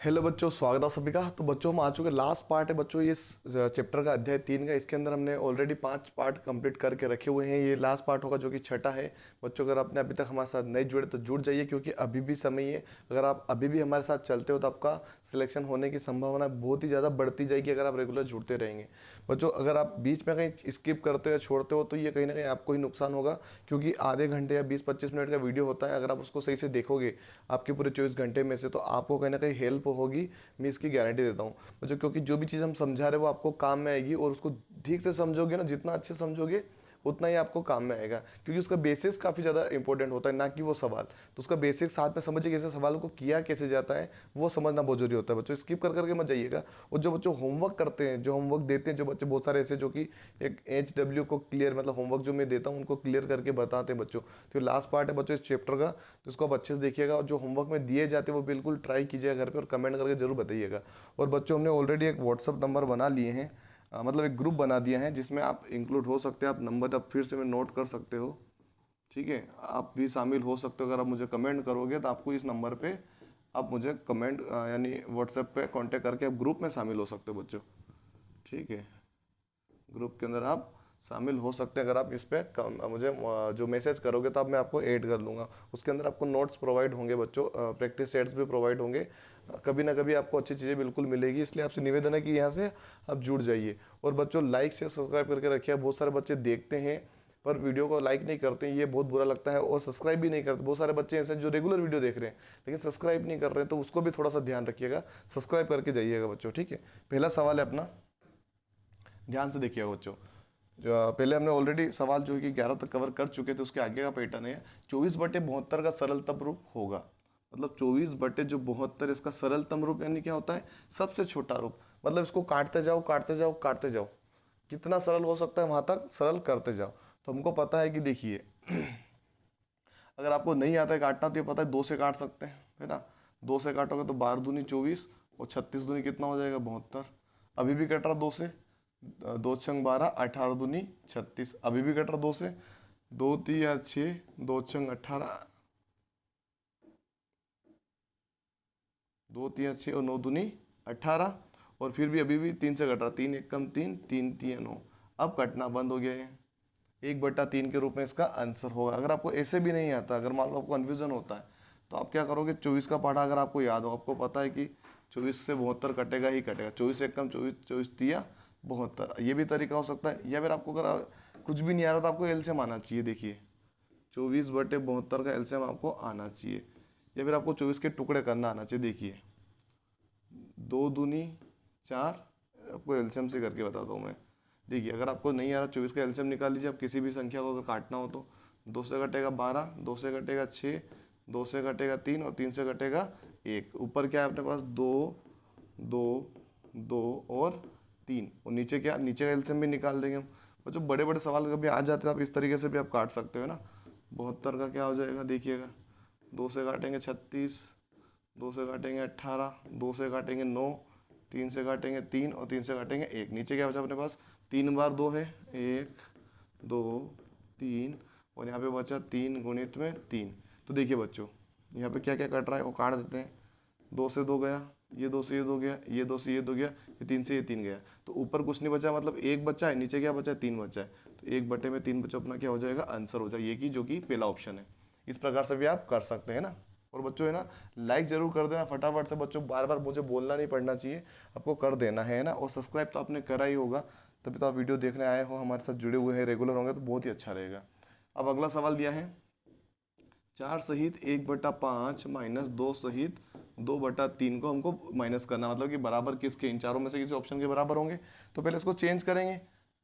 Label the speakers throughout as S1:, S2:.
S1: Hello बच्चों, स्वागत है सभी का। तो बच्चों हम आ चुके लास्ट पार्ट है बच्चों, ये चैप्टर का अध्याय 3 का। इसके अंदर हमने ऑलरेडी 5 पार्ट कंप्लीट करके रखे हुए हैं। ये लास्ट पार्ट होगा जो कि छठा है। बच्चों अगर आपने अभी तक हमारे साथ नहीं जुड़े तो जुड़ जाइए, क्योंकि अभी भी समय है। अगर आप अभी भी हमारे साथ चलते हो तो आपका सिलेक्शन होने की संभावना बहुत ही ज़्यादा बढ़ती जाएगी अगर आप रेगुलर जुड़ते रहेंगे। बच्चों अगर आप बीच में कहीं स्किप करते हो या छोड़ते हो तो ये कहीं ना कहीं आपको ही नुकसान होगा, क्योंकि आधे घंटे या 20-25 मिनट का वीडियो होता है। अगर आप उसको सही से देखोगे आपके पूरे 24 घंटे में से, तो आपको कहीं ना कहीं हेल्प होगी। मैं इसकी गारंटी देता हूँ बच्चों, क्योंकि जो भी चीज़ हम समझा रहे हैं वो आपको काम में आएगी, और उसको ठीक से समझोगे ना, जितना अच्छे समझोगे उतना ही आपको काम में आएगा, क्योंकि उसका बेसिक्स काफ़ी ज़्यादा इंपॉर्टेंट होता है, ना कि वो सवाल। तो उसका बेसिक साथ में समझिए, कैसे सवाल को किया कैसे जाता है वो समझना बहुत जरूरी होता है बच्चों। स्किप कर करके मत जाइएगा। और जो बच्चों होमवर्क करते हैं, जो होमवर्क देते हैं, जो बच्चे बहुत सारे ऐसे जो कि एक HW को क्लियर, मतलब होमवर्क जो मैं देता हूँ उनको क्लियर करके बताते हैं बच्चों। तो लास्ट पार्ट है बच्चों इस चैप्टर का, तो इसको आप अच्छे से देखिएगा। और जो होमवर्क में दिए जाते हैं वो बिल्कुल ट्राई कीजिएगा घर पे, और कमेंट करके जरूर बताइएगा। और बच्चों हमने ऑलरेडी एक व्हाट्सअप नंबर बना लिए हैं, मतलब एक ग्रुप बना दिया है जिसमें आप इंक्लूड हो सकते हैं। आप नंबर अब फिर से मैं नोट कर सकते हो, ठीक है। आप भी शामिल हो सकते हो। अगर आप मुझे कमेंट करोगे तो आपको इस नंबर पे आप मुझे कमेंट यानी व्हाट्सएप पे कांटेक्ट करके आप ग्रुप में शामिल हो सकते हो बच्चों, ठीक है। ग्रुप के अंदर आप शामिल हो सकते हैं। अगर आप इस पर मुझे जो मैसेज करोगे तो अब मैं आपको ऐड कर लूँगा। उसके अंदर आपको नोट्स प्रोवाइड होंगे बच्चों, प्रैक्टिस सेट्स भी प्रोवाइड होंगे। कभी ना कभी आपको अच्छी चीज़ें बिल्कुल मिलेगी, इसलिए आपसे निवेदन है कि यहाँ से आप जुड़ जाइए। और बच्चों लाइक से सब्सक्राइब करके रखिए। बहुत सारे बच्चे देखते हैं पर वीडियो को लाइक नहीं करते हैं, ये बहुत बुरा लगता है। और सब्सक्राइब भी नहीं करते। बहुत सारे बच्चे ऐसे हैं जो रेगुलर वीडियो देख रहे हैं लेकिन सब्सक्राइब नहीं कर रहे हैं, तो उसको भी थोड़ा सा ध्यान रखिएगा। सब्सक्राइब करके जाइएगा बच्चों, ठीक है। पहला सवाल है अपना, ध्यान से देखिएगा बच्चों। जो पहले हमने ऑलरेडी सवाल जो है कि 11 तक कवर कर चुके थे, उसके आगे का पैटर्न है 24/72 का सरलतम रूप होगा। मतलब 24/72 इसका सरलतम रूप यानी क्या होता है, सबसे छोटा रूप। मतलब इसको काटते जाओ काटते जाओ काटते जाओ, कितना सरल हो सकता है वहां तक सरल करते जाओ। तो हमको पता है कि देखिए अगर आपको नहीं आता है काटना तो ये पता है 2 से काट सकते हैं, है ना। 2 से काटोगे तो 12 दूनी 24 और 36 दूनी कितना हो जाएगा 72। अभी भी कट रहा 2 से, 2 छंग 12, 18 दूनी 36। अभी भी कट रहा 2 से, 2 तिया 6, 2 छंग 18, 2 तिया 6 और 9 दूनी 18। और फिर भी अभी भी 3 से कट रहा, 3 एक कम 3, 3 तिया 9। अब कटना बंद हो गया है। 1/3 के रूप में इसका आंसर होगा। अगर आपको ऐसे भी नहीं आता, अगर मान लो आपको कन्फ्यूजन होता है, तो आप क्या करोगे, 24 का पढ़ा अगर आपको याद हो, आपको पता है कि 24 से 72 कटेगा ही कटेगा। 24 एक कम 24, 24 तिया 72, ये भी तरीका हो सकता है। या फिर आपको अगर कुछ भी नहीं आ रहा तो आपको एलसीएम आना चाहिए। देखिए 24/72 का एलसीएम आपको आना चाहिए, या फिर आपको 24 के टुकड़े करना आना चाहिए। देखिए 2 दूनी 4, आपको एलसीएम से करके बताता हूँ मैं। देखिए अगर आपको नहीं आ रहा 24 का एलसीएम निकाल लीजिए। आप किसी भी संख्या को अगर काटना हो तो 2 से कटेगा 12, 2 से कटेगा 6, 2 से कटेगा 3 और 3 से कटेगा 1। ऊपर क्या है अपने पास 2, 2, 2 और 3, और नीचे क्या, नीचे का एलसीएम भी निकाल देंगे हम। बच्चों बड़े बड़े सवाल कभी आ जाते हैं, आप इस तरीके से भी आप काट सकते हो ना। 72 का क्या हो जाएगा देखिएगा, 2 से काटेंगे 36, 2 से काटेंगे 18, 2 से काटेंगे 9, 3 से काटेंगे 3 और 3 से काटेंगे 1। नीचे क्या बचा अपने पास, 3 बार 2 है, 1 2 3, और यहाँ पे बचा 3 गुणित में 3। तो देखिए बच्चों यहाँ पे क्या क्या कट रहा है वो काट देते हैं। 2 से 2 गया, ये 2 से ये 2 गया, ये 2 से ये 2 गया, ये 3 से ये 3 गया। तो ऊपर कुछ नहीं बचा, मतलब 1 बचा है, नीचे क्या बचा है 3 बचा है। तो 1/3 बच्चों अपना क्या हो जाएगा, आंसर हो जाएगा ये की, जो कि पहला ऑप्शन है। इस प्रकार से भी आप कर सकते हैं ना। और बच्चों है ना, लाइक जरूर कर देना फटाफट से बच्चों, बार बार मुझे बोलना नहीं पड़ना चाहिए, आपको कर देना है ना। और सब्सक्राइब तो आपने करा ही होगा, तभी तो आप वीडियो देखने आए हो, हमारे साथ जुड़े हुए हैं, रेगुलर होंगे तो बहुत ही अच्छा रहेगा। अब अगला सवाल दिया है 4 सहित 1/5 माइनस 2 सहित 2/3 को हमको माइनस करना, मतलब कि बराबर किसके, इन चारों में से किसी ऑप्शन के बराबर होंगे। तो पहले इसको चेंज करेंगे,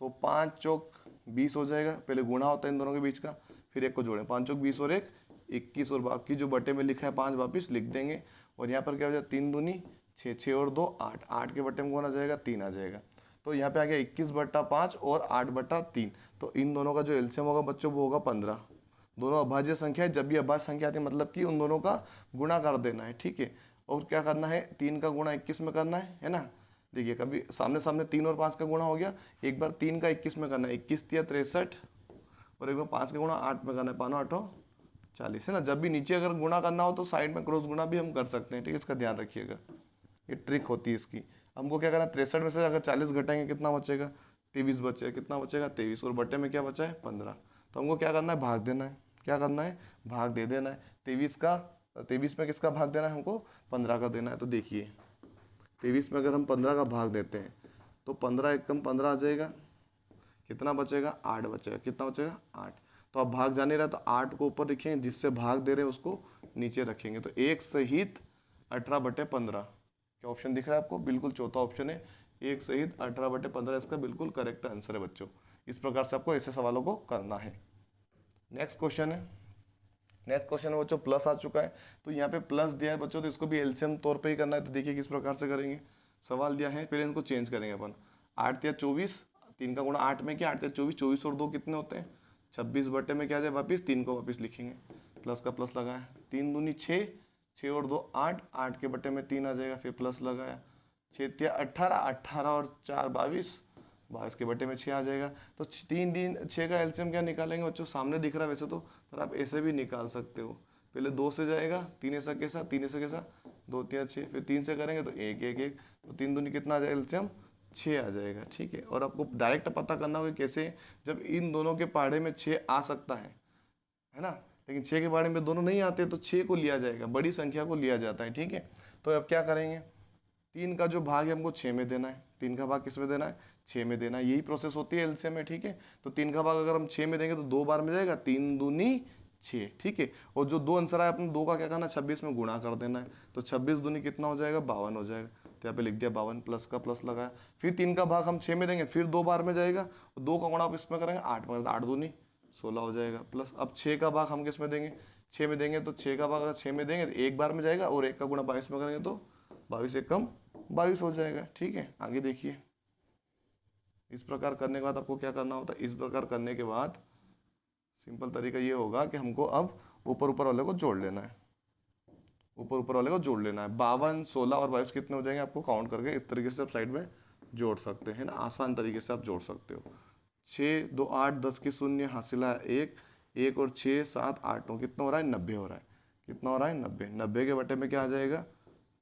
S1: तो 5 चौक 20 हो जाएगा। पहले गुणा होता है इन दोनों के बीच का, फिर एक को जोड़ें, 5 चौक 20 और 1 21, और बाकी जो बटे में लिखा है 5 वापिस लिख देंगे। और यहाँ पर क्या हो जाएगा 3 दूनी 6, 6 और 2 8, 8 के बटे में कौन आ जाएगा 3 आ जाएगा। तो यहाँ पे आ गया 21/5 और 8/3। तो इन दोनों का जो एलसीएम होगा बच्चों वो होगा 15। दोनों अभाज्य संख्या है, जब भी अभाज्य संख्या आती है मतलब कि उन दोनों का गुणा कर देना है, ठीक है। और क्या करना है, 3 का गुणा 21 में करना है ना। देखिए कभी सामने सामने 3 और 5 का गुणा हो गया, एक बार 3 का 21 में करना है, 21 तिया 63, और एक बार 5 का गुणा 8 में करना है, 5 8 40, है ना। जब भी नीचे अगर गुणा करना हो तो साइड में क्रॉस गुणा भी हम कर सकते हैं, ठीक है, इसका ध्यान रखिएगा। ये ट्रिक होती है इसकी। हमको क्या करना है, 63 में से अगर 40 घटाएंगे कितना बचेगा, 23 बचेगा। कितना बचेगा, 23, और बटे में क्या बचा है, 15। तो हमको क्या करना है, भाग देना है। क्या करना है, भाग दे देना है। 23 में किसका भाग देना है हमको, 15 का देना है। तो देखिए 23 में अगर हम 15 का भाग देते हैं तो 15 एकम 15 आ जाएगा। कितना बचेगा, 8 बचेगा। कितना बचेगा, 8। तो अब भाग जाने रहा तो 8 को ऊपर लिखेंगे, जिससे भाग दे रहे हैं उसको नीचे रखेंगे। तो 1 सहित 18/15। क्या ऑप्शन दिख रहा है आपको, बिल्कुल चौथा ऑप्शन है, 1 सहित 18/15 इसका बिल्कुल करेक्ट आंसर है बच्चों। इस प्रकार से आपको ऐसे सवालों को करना है। नेक्स्ट क्वेश्चन है, नेक्स्ट क्वेश्चन में बच्चों प्लस आ चुका है। तो यहाँ पे प्लस दिया है बच्चों, तो इसको भी एलसीएम तौर पे ही करना है। तो देखिए किस प्रकार से करेंगे। सवाल दिया है, पहले इनको चेंज करेंगे अपन। 8 या 24, 3 का गुणा 8 में क्या, 8 या 24, 24 और 2 कितने होते हैं, 26 बटे में क्या आ जाए वापिस, 3 को वापिस लिखेंगे। प्लस का प्लस लगाया, 3 दूनी 6, 6 और 2 8, 8 के बटे में 3 आ जाएगा। फिर प्लस लगाया, 6 या 18, 18 और 4 22, 22 के बटे में 6 आ जाएगा। तो 6 का एलसीएम क्या निकालेंगे बच्चों, सामने दिख रहा है वैसे तो, पर आप ऐसे भी निकाल सकते हो। पहले 2 से जाएगा, 3 ऐसा कैसा, 3 ऐसा कैसा, 2 3 6, फिर 3 से करेंगे तो 1 1 1, तो 3 दूनी कितना आ जाएगा, एलसीएम 6 आ जाएगा। ठीक है, और आपको डायरेक्ट पता करना होगा कैसे, जब इन दोनों के पहाड़े में 6 आ सकता है ना, लेकिन 6 के बारे में दोनों नहीं आते, तो 6 को लिया जाएगा, बड़ी संख्या को लिया जाता है। ठीक है, तो अब क्या करेंगे, 3 का जो भाग है हमको 6 में देना है। 3 का भाग किस में देना है, 6 में देना है। यही प्रोसेस होती है एलसीएम में। ठीक है, तो 3 का भाग अगर हम 6 में देंगे तो 2 बार में जाएगा, 3 दूनी 6। ठीक है, और जो 2 आंसर आया अपने 2 का क्या करना है, 26 में गुणा कर देना है। तो 26 दूनी कितना हो जाएगा, 52 हो जाएगा। तो यहाँ पे लिख दिया 52, प्लस का प्लस लगाया। फिर 3 का भाग हम 6 में देंगे, फिर 2 बार में जाएगा, और 2 का गुणा आप इसमें करेंगे 8 में, 8 दूनी 16 हो जाएगा। प्लस अब 6 का भाग हम किस में देंगे, 6 में देंगे, तो 6 का भाग अगर 6 में देंगे तो 1 बार में जाएगा, और 1 का गुणा 22 में करेंगे तो 22 एकम 22 हो जाएगा। ठीक है, आगे देखिए। इस प्रकार करने के बाद आपको क्या करना होता है, इस प्रकार करने के बाद सिंपल तरीका ये होगा कि हमको अब ऊपर ऊपर वाले को जोड़ लेना है। ऊपर ऊपर वाले को जोड़ लेना है। 52, 16 और 22 कितने हो जाएंगे, आपको काउंट करके इस तरीके से आप साइड में जोड़ सकते हैं ना, आसान तरीके से आप जोड़ सकते हो। 6 2 8 10 की शून्य हासिल है 1, 1 और 6 7 8 9, कितना हो रहा है, 90 हो रहा है। कितना हो रहा है, 90। 90 के बटे में क्या आ जाएगा,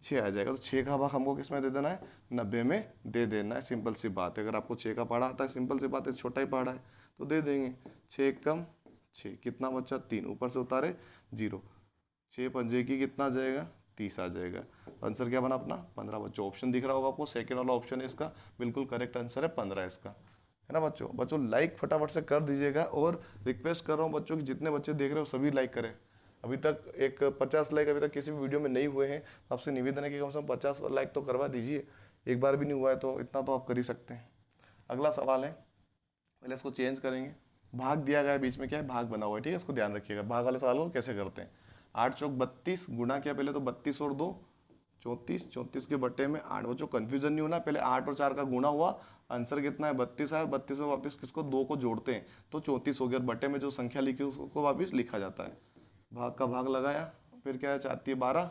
S1: 6 आ जाएगा। तो 6 का भाग हमको किस में दे देना है, 90 में दे देना है। सिंपल सी बात है, अगर आपको 6 का पढ़ा आता है, सिंपल सी बात है, छोटा ही पढ़ा है तो दे देंगे। 6 कम 6, कितना बचा, 3, ऊपर से उतारे 0, 6 पंजे की कितना आ जाएगा, 30 आ जाएगा। आंसर क्या बना अपना, 15 बच्चों। ऑप्शन दिख रहा होगा आपको, सेकेंड वाला ऑप्शन है इसका, बिल्कुल करेक्ट आंसर है 15 इसका, है ना बच्चों। बच्चों लाइक फटाफट से कर दीजिएगा, और रिक्वेस्ट कर रहा हूँ बच्चों कि जितने बच्चे देख रहे हो सभी लाइक करें। अभी तक एक 50 लाइक अभी तक किसी भी वीडियो में नहीं हुए हैं, आपसे निवेदन है कि कम से कम 50 लाइक तो करवा दीजिए। एक बार भी नहीं हुआ है तो इतना तो आप कर ही सकते हैं। अगला सवाल है, पहले इसको चेंज करेंगे। भाग दिया गया है, बीच में क्या है, भाग बना हुआ है। ठीक है, इसको ध्यान रखिएगा। भाग वाले सवाल को कैसे करते हैं, 8 चौक 32, गुना किया पहले तो 32 और 2 34, 34 के बटे में 8। बच्चों कन्फ्यूजन नहीं होना, पहले 8 और 4 का गुणा हुआ, आंसर कितना है, 32 है। 32 में वापस किसको, 2 को जोड़ते हैं तो 34 हो गया। बटे में जो संख्या लिखी उसको वापस लिखा जाता है। भाग का भाग लगाया, फिर क्या है, चाहती है 12,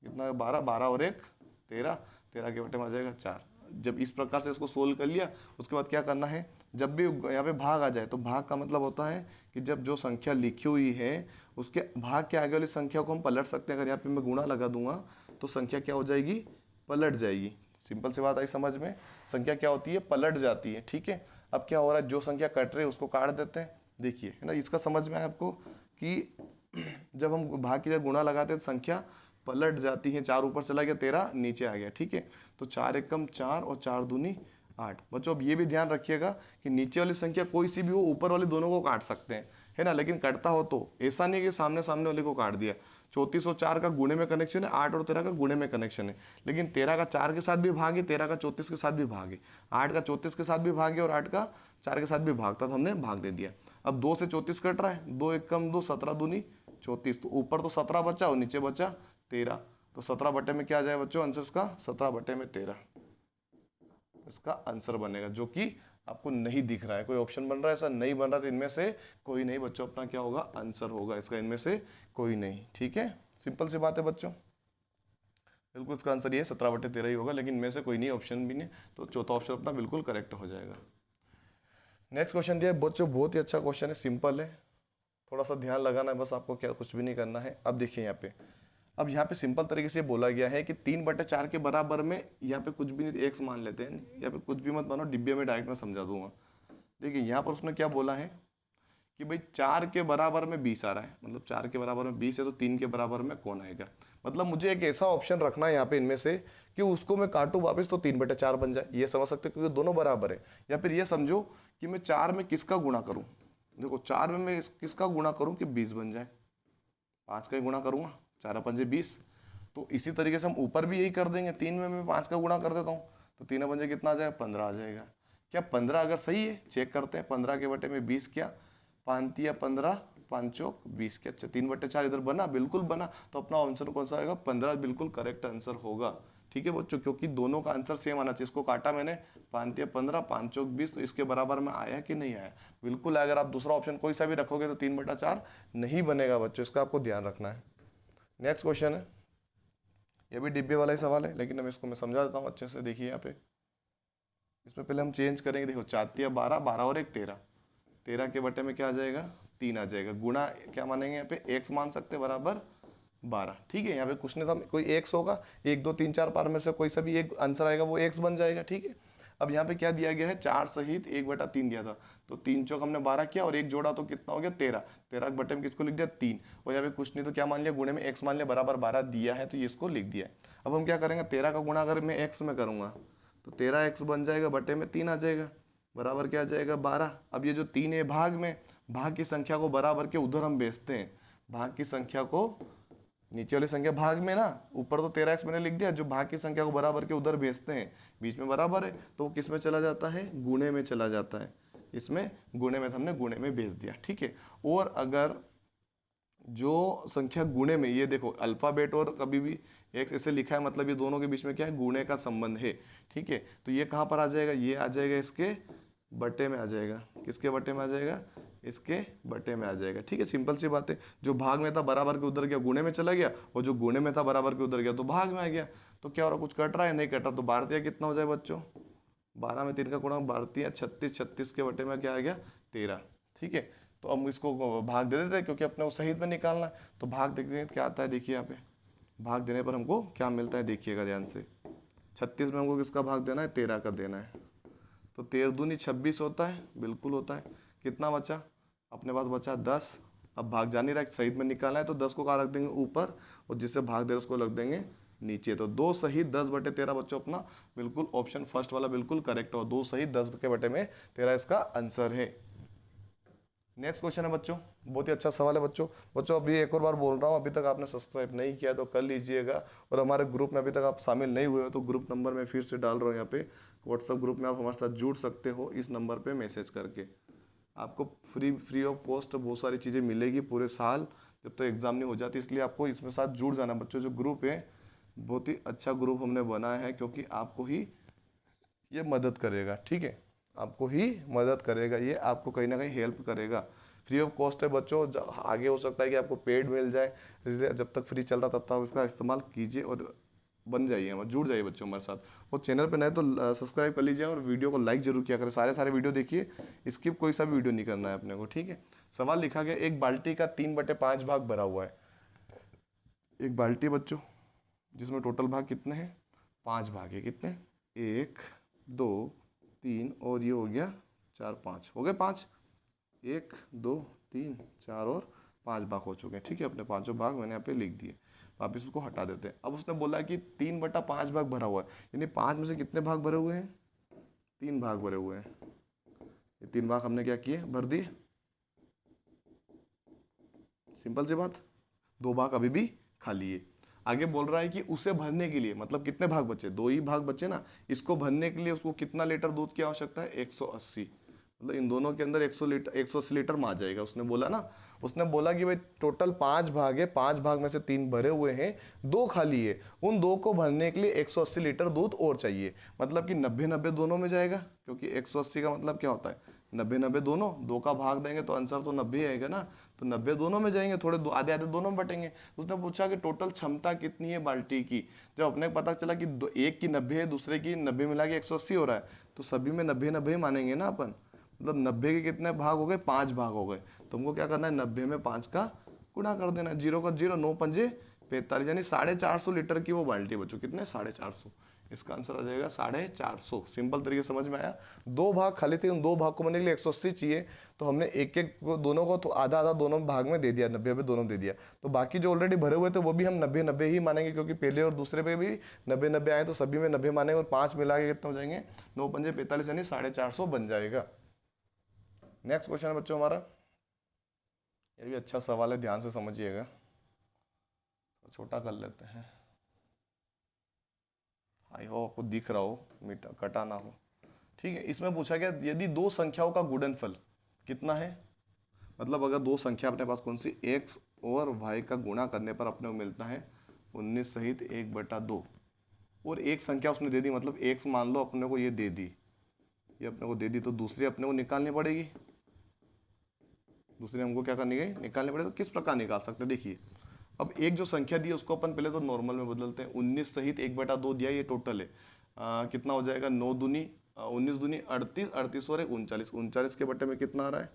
S1: कितना है 12, 12 और 1 13, 13 के बटे में आ जाएगा 4। जब इस प्रकार से इसको सोल्व कर लिया, उसके बाद क्या करना है, जब भी यहाँ पे भाग आ जाए तो भाग का मतलब होता है कि जब जो संख्या लिखी हुई है उसके भाग के आगे वाली संख्या को हम पलट सकते हैं। अगर यहाँ पे मैं गुणा लगा दूंगा तो संख्या क्या हो जाएगी, पलट जाएगी। सिंपल सी बात आई समझ में, संख्या क्या होती है, पलट जाती है। ठीक है, अब क्या हो रहा है, जो संख्या कट रही है उसको काट देते हैं। देखिए है ना, इसका समझ में आया आपको कि जब हम भाग की जगह गुणा लगाते हैं तो संख्या पलट जाती है। 4 ऊपर चला गया, 13 नीचे आ गया। ठीक है, तो 4 एकम 4 और 4 दूनी 8। बच्चों अब ये भी ध्यान रखिएगा कि नीचे वाली संख्या कोई सी भी हो, ऊपर वाले दोनों को काट सकते हैं, है ना, लेकिन कटता हो तो ऐसा नहीं कि सामने सामने वाले को काट दिया। 34 और 4 का गुणे में कनेक्शन है, 8 और 13 का गुणे में कनेक्शन है, लेकिन 13 का 4 के साथ भी भाग है, 13 का 34 के साथ भी भाग है, 8 का 34 के साथ भी भाग है, और 8 का 4 के साथ भी भाग था, तो हमने भाग दे दिया। अब 2 से 34 कट रहा है, 2 एकम 2, 17 दूनी 34, तो ऊपर तो 17 बचा और नीचे बचा 13, तो 17 बटे में क्या आ जाए बच्चों, आंसर इसका 17 बटे में 13 इसका आंसर बनेगा, जो कि आपको नहीं दिख रहा है। कोई ऑप्शन बन रहा है, ऐसा नहीं बन रहा, तो इनमें से कोई नहीं बच्चों, अपना क्या होगा, आंसर होगा इसका, इनमें से कोई नहीं। ठीक है, सिंपल सी बात है बच्चों, बिल्कुल इसका आंसर ये 17 बटे 13 ही होगा, लेकिन इनमें से कोई नहीं, ऑप्शन भी नहीं, तो चौथा ऑप्शन अपना बिल्कुल करेक्ट हो जाएगा। नेक्स्ट क्वेश्चन दिया है बच्चों, बहुत ही अच्छा क्वेश्चन है, सिंपल है, थोड़ा सा ध्यान लगाना है बस आपको, क्या कुछ भी नहीं करना है। अब देखिए यहाँ पे अब यहाँ पे सिंपल तरीके से बोला गया है कि 3/4 के बराबर में, यहाँ पे कुछ भी नहीं, एक्स मान लेते हैं, यहाँ पे कुछ भी मत मानो, डिब्बे में डायरेक्ट मैं समझा दूंगा। देखिए यहाँ पर उसने क्या बोला है कि भाई 4 के बराबर में 20 आ रहा है, मतलब 4 के बराबर में 20 है तो 3 के बराबर में कौन आएगा। मतलब मुझे एक ऐसा ऑप्शन रखना है यहाँ पे इनमें से कि उसको मैं काटूं वापस तो 3/4 बन जाए, ये समझ सकते हो क्योंकि दोनों बराबर है। या फिर ये समझो कि मैं 4 में किसका गुणा करूँ, देखो 4 में मैं किसका गुणा करूँ कि 20 बन जाए, 5 का ही गुणा करूँगा, 4×5 = 20। तो इसी तरीके से हम ऊपर भी यही कर देंगे, 3 में मैं 5 का गुणा कर देता हूँ तो 3×5 कितना आ जाएगा, 15 आ जाएगा। क्या 15 अगर सही है, चेक करते हैं, 15 के बटे में 20 क्या, 5×3 = 15, 5×4 = 20 क्या, अच्छा 3/4 इधर बना, बिल्कुल बना। तो अपना आंसर कौन सा आएगा, 15 बिल्कुल करेक्ट आंसर होगा। ठीक है बच्चों, क्योंकि दोनों का आंसर सेम आना चाहिए। इसको काटा मैंने, 5×3 = 15, 5×4 = 20, तो इसके बराबर में आया कि नहीं आया, बिल्कुल। अगर आप दूसरा ऑप्शन कोई सा भी रखोगे तो 3/4 नहीं बनेगा बच्चों, इसका आपको ध्यान रखना है। नेक्स्ट क्वेश्चन है, ये भी डिब्बे वाला ही सवाल है, लेकिन अब इसको मैं समझा देता हूँ अच्छे से। देखिए यहाँ पे इसमें पहले हम चेंज करेंगे, देखो 4×3 = 12, 12 और 1 13, 13 के बटे में क्या आ जाएगा, 3 आ जाएगा। गुणा क्या मानेंगे यहाँ पे, एक्स मान सकते बराबर 12। ठीक है, यहाँ पे कुछ नहीं था, कोई एक्स होगा, 1 2 3 4 पार में से कोई सा भी एक आंसर आएगा वो एक्स बन जाएगा। ठीक है, अब यहाँ पे क्या दिया गया है, 4 सहित 1/3 दिया था, तो 3×4 हमने 12 किया और 1 जोड़ा तो कितना हो गया, 13। 13 के बटे में किसको लिख दिया, 3। और यहाँ पे कुछ नहीं तो क्या मान लिया, गुणे में एक्स मान लिया, बराबर 12 दिया है तो ये इसको लिख दिया है। अब हम क्या करेंगे, 13 का गुणा अगर मैं एक्स में करूँगा तो 13x बन जाएगा, बटे में 3 आ जाएगा, बराबर क्या आ जाएगा, 12। अब ये जो 3 है भाग में, भाग की संख्या को बराबर के उधर हम भेजते हैं, भाग की संख्या को नीचे वाली संख्या भाग में ना, ऊपर तो 13x मैंने लिख दिया, जो भाग की संख्या को बराबर के उधर भेजते हैं, बीच में बराबर है तो वो किस में चला जाता है, गुणे में चला जाता है। इसमें गुणे में, हमने गुणे में भेज दिया। ठीक है, और अगर जो संख्या गुणे में, ये देखो अल्फाबेट और कभी भी एक्स ऐसे लिखा है, मतलब ये दोनों के बीच में क्या है, गुणे का संबंध है। ठीक है, तो ये कहाँ पर आ जाएगा, ये आ जाएगा इसके बटे में आ जाएगा, किसके बटे में आ जाएगा, इसके बटे में आ जाएगा। ठीक है, सिंपल सी बात है, जो भाग में था बराबर के उधर गया, गुणे में चला गया, और जो गुणे में था बराबर के उधर गया तो भाग में आ गया। तो क्या हो रहा, कुछ कट रहा है, नहीं कट रहा, तो 12 कितना हो जाए बच्चों, 12 में 3 का गुणा, 12 36, 36 के बटे में क्या आ गया, 13। ठीक है, तो हम इसको भाग दे देते हैं क्योंकि अपने को सहित में निकालना है, तो भाग देखते हैं क्या आता है। देखिए यहाँ पे भाग देने पर हमको क्या मिलता है, देखिएगा ध्यान से। 36 में हमको किसका भाग देना है, 13 का देना है, तो 13 दूनी 26 होता है, बिल्कुल होता है। कितना बचा, अपने पास बचा 10। अब भाग जा नहीं रहा, सहित में निकालना है तो 10 को कहाँ रख देंगे, ऊपर, और जिससे भाग दे उसको रख देंगे नीचे। तो 2 सहित 10/13 बच्चों, अपना बिल्कुल ऑप्शन फर्स्ट वाला बिल्कुल करेक्ट हो, 2 सहित 10 के बटे में 13 इसका आंसर है। नेक्स्ट क्वेश्चन है बच्चों, बहुत ही अच्छा सवाल है बच्चों। बच्चों अभी एक और बार बोल रहा हूँ, अभी तक आपने सब्सक्राइब नहीं किया तो कर लीजिएगा, और हमारे ग्रुप में अभी तक आप शामिल नहीं हुए हो तो ग्रुप नंबर मैं फिर से डाल रहा हूँ यहाँ पे, व्हाट्सअप ग्रुप में आप हमारे साथ जुड़ सकते हो इस नंबर पे मैसेज करके। आपको फ्री ऑफ कॉस्ट बहुत सारी चीज़ें मिलेगी पूरे साल जब तक एग्ज़ाम नहीं हो जाती, इसलिए आपको इसमें साथ जुड़ जाना बच्चों। जो ग्रुप है बहुत ही अच्छा ग्रुप हमने बनाया है, क्योंकि आपको ही ये मदद करेगा। ठीक है, आपको ही मदद करेगा, ये आपको कहीं ना कहीं हेल्प करेगा। फ्री ऑफ कॉस्ट है बच्चों, आगे हो सकता है कि आपको पेड मिल जाए, इसलिए जब तक फ्री चल रहा तब तक इसका इस्तेमाल कीजिए और बन जाइए, हमारे जुड़ जाइए बच्चों हमारे साथ। और चैनल पे नए तो सब्सक्राइब कर लीजिए और वीडियो को लाइक जरूर किया करें, सारे वीडियो देखिए, स्किप कोई सा भी वीडियो नहीं करना है अपने को। ठीक है, सवाल लिखा गया, एक बाल्टी का 3/5 भाग भरा हुआ है। एक बाल्टी बच्चों जिसमें टोटल भाग कितने हैं, 5 भाग है। कितने, 1 2 3 और ये हो गया 4 5, हो गए 5, 1 2 3 4 और 5 भाग हो चुके हैं। ठीक है, अपने पांचों भाग मैंने यहाँ पे लिख दिए, वापिस उसको हटा देते हैं। अब उसने बोला कि 3/5 भाग भरा हुआ है, यानी 5 में से कितने भाग भरे हुए हैं, 3 भाग भरे हुए हैं। ये 3 भाग हमने क्या किए, भर दिए, सिंपल सी बात। 2 भाग अभी भी खाली है। आगे बोल रहा है कि उसे भरने के लिए, मतलब कितने भाग बचे, 2 ही भाग बचे ना, इसको भरने के लिए उसको कितना लीटर दूध की आवश्यकता है, 180। मतलब इन दोनों के अंदर 180 लीटर में आ जाएगा। उसने बोला ना, उसने बोला कि भाई टोटल 5 भाग है, 5 भाग में से 3 भरे हुए हैं, 2 खाली है, उन 2 को भरने के लिए 180 लीटर दूध और चाहिए। मतलब कि 90-90 दोनों में जाएगा, क्योंकि 180 का मतलब क्या होता है, 90-90 दोनों, 2 का भाग देंगे तो आंसर तो 90 आएगा ना, तो 90 दोनों में जाएंगे, थोड़े आधे आधे दोनों में बटेंगे। उसने पूछा कि टोटल क्षमता कितनी है बाल्टी की। जब अपने को पता चला कि एक की 90 है, दूसरे की 90 मिला के 180 हो रहा है, तो सभी में 90-90 मानेंगे ना अपन। मतलब 90 के कितने भाग हो गए, 5 भाग हो गए। तुमको क्या करना है, 90 में 5 का गुणा कर देना, 0 का 0, 9 पंजे 45 यानी 450 लीटर की वो बाल्टी है बच्चों। कितने? 450। इसका आंसर आ जाएगा 450। सिंपल तरीके से समझ में आया। दो भाग खाली थे, उन दो भाग को बनने के लिए 180 चाहिए, तो हमने एक एक दोनों को तो आधा आधा दोनों भाग में दे दिया, 90 दोनों दे दिया। तो बाकी जो ऑलरेडी भरे हुए थे वो भी हम 90 ही मानेंगे, क्योंकि पहले और दूसरे पे भी 90 आए, तो सभी में 90 मानेंगे, और 5 मिला के कितने हो जाएंगे? 9 पंजे 45 यानी 450 बन जाएगा। नेक्स्ट क्वेश्चन है बच्चों हमारा, ये भी अच्छा सवाल है, ध्यान से समझिएगा, तो छोटा कर लेते हैं। आई हो आपको दिख रहा हो, मीठा कटा ना हो। ठीक है, इसमें पूछा गया यदि दो संख्याओं का गुणनफल कितना है, मतलब अगर दो संख्या अपने पास कौन सी, x और y का गुणा करने पर अपने को मिलता है 19 सहित 1/2, और एक संख्या उसने दे दी, मतलब x मान लो अपने को ये दे दी, ये अपने को दे दी, तो दूसरी अपने को निकालनी पड़ेगी। दूसरी हमको क्या करनी है? निकालनी पड़ेगी। तो किस प्रकार निकाल सकते हैं? देखिए, अब एक जो संख्या दी है उसको अपन पहले तो नॉर्मल में बदलते हैं। 19 सहित 1/2 दिया, ये टोटल है। कितना हो जाएगा? 9 दूनी 19 दूनी 38, 38 और 39, 39 के बटे में कितना आ रहा है?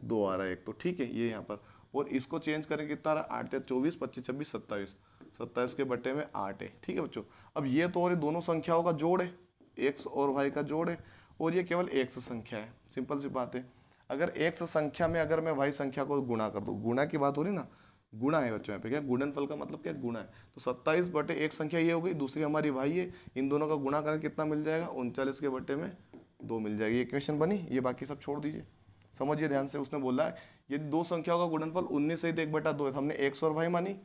S1: 2 आ रहा है एक, तो ठीक है ये यहाँ पर। और इसको चेंज करेंगे, कितना आ रहा है? 8 या 24, 25 26 27, 27 के बटे में 8 है। ठीक है बच्चों, अब ये तो और ये दोनों संख्याओं का जोड़ है, एक्स और वाई का जोड़ है, और ये केवल एक्स संख्या है। सिंपल सी बात है, अगर एक्स संख्या में अगर मैं वाई संख्या को गुणा कर दूं, गुणा की बात हो रही ना, गुणा है बच्चों यहाँ पे, क्या गुणनफल का मतलब क्या? गुणा है। तो 27 बटे एक संख्या ये हो गई, दूसरी हमारी वाई है, इन दोनों का गुणा करें कितना मिल जाएगा? 39 के बटे में 2 मिल जाएगी। ये इक्वेशन बनी, ये बाकी सब छोड़ दीजिए। समझिए ध्यान से, उसने बोला है यदि दो संख्याओं का गुणनफल 19 सहित 1/2 है, हमने एक्स और वाई मानी,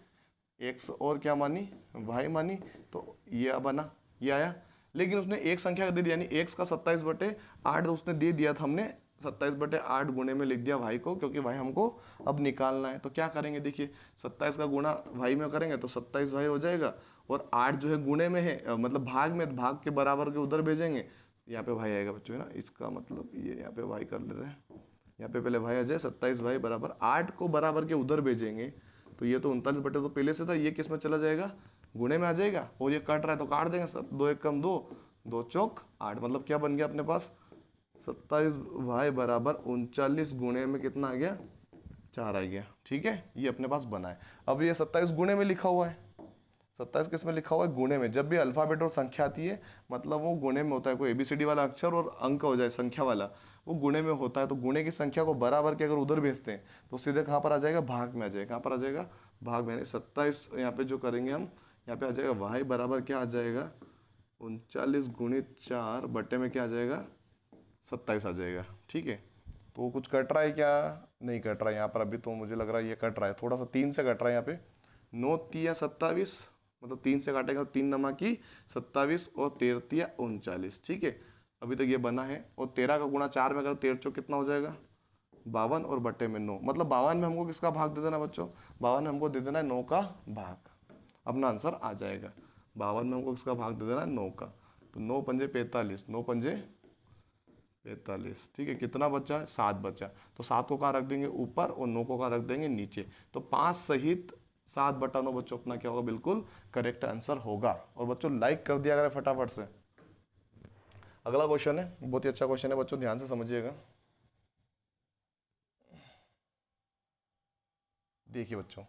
S1: एक्स और क्या मानी? वाई मानी, तो ये बना, ये आया। लेकिन उसने एक संख्या दे दिया, यानी एक्स का 27/8 उसने दे दिया था, हमने 27/8 गुणे में लिख दिया भाई को, क्योंकि भाई हमको अब निकालना है। तो क्या करेंगे? देखिए, 27 का गुणा भाई में करेंगे तो 27 भाई हो जाएगा, और 8 जो है गुणे में है, मतलब भाग में, भाग के बराबर के उधर भेजेंगे, यहाँ पे भाई आएगा बच्चों, है ना। इसका मतलब ये यहाँ पे भाई कर लेते हैं, यहाँ पे पहले भाई आ जाए, 27 भाई बराबर 8 को बराबर के उधर भेजेंगे, तो ये तो 39 बटे तो पहले से था, ये किस में चला जाएगा? गुणे में आ जाएगा। और ये कट रहा है तो काट देंगे, 2 1 कम 2, 2 चौक 8, मतलब क्या बन गया अपने पास? 27 भाई बराबर 39 गुणे में कितना आ गया? 4 आ गया। ठीक है, ये अपने पास बना है। अब ये 27 गुणे में लिखा हुआ है, 27 किस में लिखा हुआ है? गुणे में। जब भी अल्फाबेट और संख्या आती है, मतलब वो गुणे में होता है। कोई एबीसीडी वाला अक्षर और अंक हो जाए संख्या वाला, वो गुणे में होता है। तो गुणे की संख्या को बराबर के अगर उधर भेजते हैं तो सीधे कहाँ पर आ जाएगा? भाग में आ जाएगा। कहाँ पर आ जाएगा? भाग में। 27 यहाँ पे जो करेंगे हम, यहाँ पे आ जाएगा वाई बराबर क्या आ जाएगा? 39 गुणित 4 बटे में क्या आ जाएगा? 27 आ जाएगा। ठीक है, तो कुछ कट रहा है क्या? नहीं कट रहा है यहाँ पर अभी, तो मुझे लग रहा है ये कट रहा है, थोड़ा सा 3 से कट रहा है यहाँ पे। 9 तिया 27, मतलब 3 से काटेगा तो 3 नमा की 27, और 13 तिया 39। ठीक है, अभी तक ये बना है। और 13 का गुणा 4 में करो, 13 चौक कितना हो जाएगा? 52, और बटे में 9, मतलब 52 में हमको किसका भाग दे देना बच्चों? 52 में हमको दे देना है 9 का भाग। अपना आंसर आ जाएगा। 52 में हमको किसका भाग दे देना है? 9 का। तो 9 पंजे 45, 9 पंजे 45। ठीक है, कितना बचा है? 7 बचा। तो 7 को कहाँ रख देंगे? ऊपर, और 9 को कहाँ रख देंगे? नीचे। तो 5 सहित 7/9 बच्चों अपना क्या होगा? बिल्कुल करेक्ट आंसर होगा। और बच्चों लाइक कर दिया करें फटाफट से। अगला क्वेश्चन है, बहुत ही अच्छा क्वेश्चन है बच्चों, ध्यान से समझिएगा। देखिए बच्चों,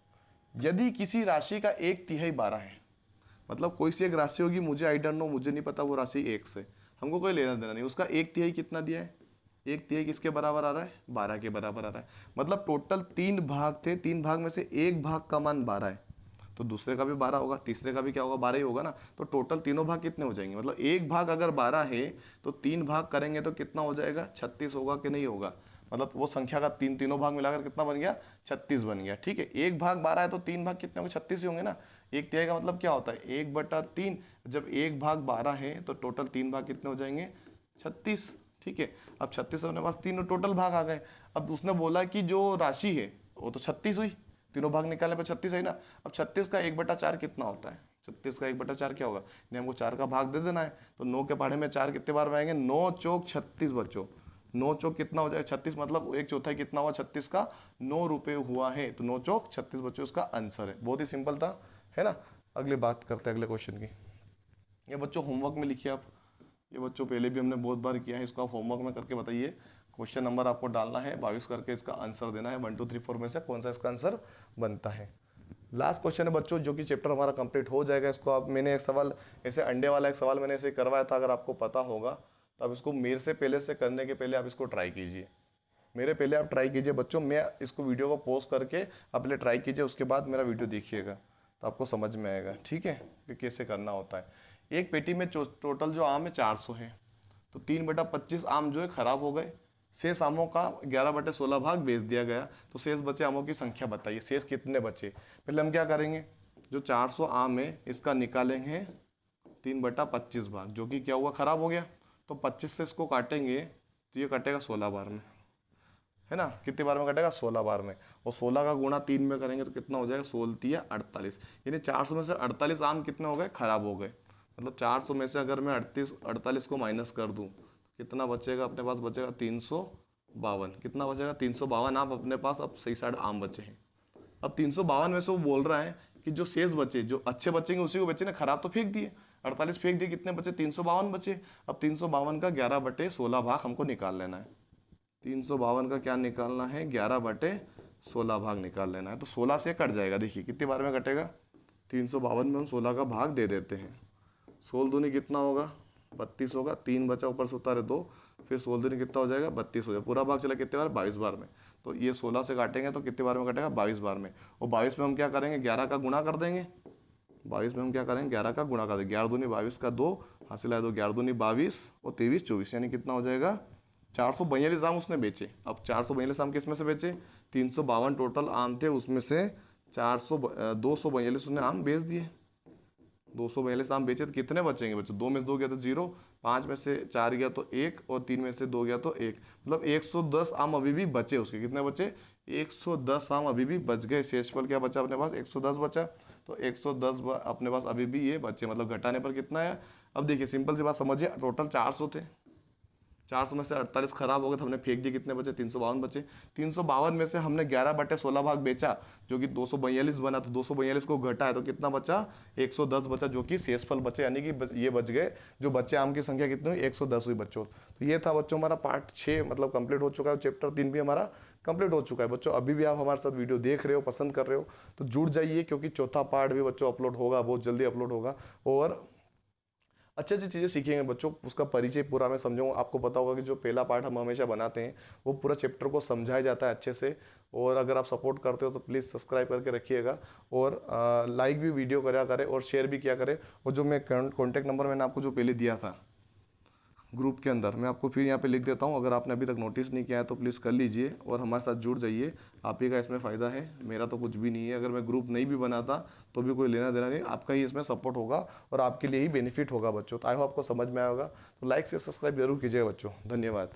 S1: यदि किसी राशि का 1/3 12 है, मतलब कोई सी एक राशि होगी, मुझे आई डोंट नो, मुझे नहीं पता वो राशि एक से, हमको कोई लेना देना नहीं, उसका 1/3 कितना दिया है? 1/3 किसके बराबर आ रहा है? 12 के बराबर आ रहा है। मतलब टोटल 3 भाग थे, 3 भाग में से एक भाग का मान 12 है, तो दूसरे का भी 12 होगा, तीसरे का भी क्या होगा? 12 ही होगा ना। तो टोटल तीनों भाग कितने हो जाएंगे? मतलब एक भाग अगर 12 है तो 3 भाग करेंगे तो कितना हो जाएगा? 36 होगा कि नहीं होगा? मतलब वो संख्या का तीनों भाग मिलाकर कितना बन गया? 36 बन गया। ठीक है, एक भाग 12 है तो 3 भाग कितने होंगे? 36 ही होंगे ना। 1/3 का मतलब क्या होता है? 1/3। जब एक भाग 12 है तो टोटल 3 भाग कितने हो जाएंगे? 36। ठीक है, अब 36 अपने पास तीनों टोटल भाग आ गए। अब उसने बोला कि जो राशि है वो तो 36 हुई, तीनों भाग निकालने पर 36 है ना। अब 36 का 1/4 कितना होता है? 36 का 1/4 क्या होगा? नहीं, हमको 4 का भाग दे देना है। तो 9 के पहाड़े में 4 कितने बार आएंगे? 9 चौक 36 बच्चों। 9 चौक कितना हो जाएगा? 36, मतलब 1/4 कितना हुआ? 36 का 9 रुपये हुआ है। तो 9 चौक 36 बच्चों उसका आंसर है। बहुत ही सिंपल था, है ना। अगली बात करते हैं अगले क्वेश्चन की। ये बच्चों होमवर्क में लिखिए आप, ये बच्चों पहले भी हमने बहुत बार किया है, इसको आप होमवर्क में करके बताइए। क्वेश्चन नंबर आपको डालना है 22 करके, इसका आंसर देना है 1 2 3 4 में से कौन सा इसका आंसर बनता है। लास्ट क्वेश्चन है बच्चों, जो कि चैप्टर हमारा कंप्लीट हो जाएगा। इसको आप, मैंने एक सवाल ऐसे अंडे वाला एक सवाल मैंने ऐसे करवाया था, अगर आपको पता होगा तो आप इसको मेरे से पहले से करने के पहले आप इसको ट्राई कीजिए। मेरे पहले आप ट्राई कीजिए बच्चों, मैं इसको वीडियो को पॉज करके आप पहले ट्राई कीजिए, उसके बाद मेरा वीडियो देखिएगा तो आपको समझ में आएगा, ठीक है, कि कैसे करना होता है। एक पेटी में टोटल जो आम है 400 है, तो 3/25 आम जो है ख़राब हो गए। शेष आमों का 11/16 भाग बेच दिया गया, तो शेष बचे आमों की संख्या बताइए, शेष कितने बचे। पहले हम क्या करेंगे, जो 400 आम है इसका निकालेंगे 3/25 भाग, जो कि क्या हुआ, ख़राब हो गया। तो 25 से इसको काटेंगे तो ये कटेगा 16 बार में, है ना। कितने बार में कटेगा, 16 बार में। और 16 का गुणा 3 में करेंगे तो कितना हो जाएगा, 16 या 48। यानी 400 में से 48 आम कितने हो गए, ख़राब हो गए। मतलब 400 में से अगर मैं 48 को माइनस कर दूं, कितना बचेगा अपने पास, बचेगा 352। कितना बचेगा, 352 आम अपने पास अब सही साइड आम बचे हैं। अब 352 में से वो बोल रहा है कि जो शेष बचे, जो अच्छे बचेंगे उसी को बचे ना, खराब तो फेंक दिए, 48 फेंक दिए, कितने बचे, 352 बचे। अब 352 का 11/16 भाग हमको निकाल लेना है। 352 का क्या निकालना है, 11/16 भाग निकाल लेना है। तो 16 से कट जाएगा, देखिए कितनी बार में कटेगा, 352 में हम 16 का भाग दे देते हैं। 16 दूनी कितना होगा, 32 होगा, 3 बचा ऊपर से उतारे 2, फिर 16 दूनी कितना हो जाएगा, 32 हो जाएगा। पूरा भाग चला कितने बार, 22 बार में। तो ये 16 से काटेंगे तो कितने बार में कटेगा, 22 बार में। और 22 में हम क्या करेंगे, 11 का गुणा कर देंगे। 22 में हम क्या करेंगे, 11 का गुणा कर देंगे। 11 दूनी 22 का 2 हासिल है, 2 11 दूनी 22 और 23 24, यानी कितना हो जाएगा, 442 आम उसने बेचे। अब 442 आम किस में से बेचे, 352 टोटल आम थे, उसमें से 242 उसने आम बेच दिए। 242 आम बेचे तो कितने बचेंगे बच्चों, 2 में से 2 गया तो 0, 5 में से 4 गया तो 1 और 3 में से 2 गया तो 1। मतलब 110 आम अभी भी बचे उसके। कितने बचे, 110 आम अभी भी बच गए। शेषफल क्या बचा अपने पास, 110 बचा। तो 110 अपने पास अभी भी ये बचे, मतलब घटाने पर कितना है। अब देखिए सिंपल सी बात समझिए, टोटल 400 थे, 400 में से 48 खराब हो गए तो हमने फेंक दिए, कितने बचे, 352 बचे। 352 में से हमने 11/16 भाग बेचा, जो कि 242 बना, तो 242 को घटा है तो कितना बचा, 110 बचा, जो कि शेषफल बचे, यानी कि ये बच गए। जो बच्चे आम की संख्या कितनी हुई, 110 हुई बच्चों। तो ये था बच्चों हमारा पार्ट 6 मतलब कंप्लीट हो चुका है। चैप्टर 3 भी हमारा कंप्लीट हो चुका है बच्चों। अभी भी आप हमारे साथ वीडियो देख रहे हो, पसंद कर रहे हो तो जुड़ जाइए, क्योंकि चौथा पार्ट भी बच्चों अपलोड होगा, बहुत जल्दी अपलोड होगा। और अच्छी अच्छी चीज़ें सीखेंगे बच्चों, उसका परिचय पूरा मैं समझाऊंगा। आपको पता होगा कि जो पहला पार्ट हम हमेशा बनाते हैं वो पूरा चैप्टर को समझाया जाता है अच्छे से। और अगर आप सपोर्ट करते हो तो प्लीज़ सब्सक्राइब करके रखिएगा, और लाइक भी वीडियो करा करें और शेयर भी किया करें। और जो मैं कॉन्टैक्ट नंबर मैंने आपको जो पहले दिया था ग्रुप के अंदर, मैं आपको फिर यहाँ पे लिख देता हूँ। अगर आपने अभी तक नोटिस नहीं किया है तो प्लीज़ कर लीजिए और हमारे साथ जुड़ जाइए। आप ही का इसमें फ़ायदा है, मेरा तो कुछ भी नहीं है। अगर मैं ग्रुप नहीं भी बनाता तो भी कोई लेना देना नहीं, आपका ही इसमें सपोर्ट होगा और आपके लिए ही बेनिफिट होगा बच्चों। तो आई होप आपको समझ में आएगा। तो लाइक से सब्सक्राइब जरूर कीजिएगा बच्चों। धन्यवाद।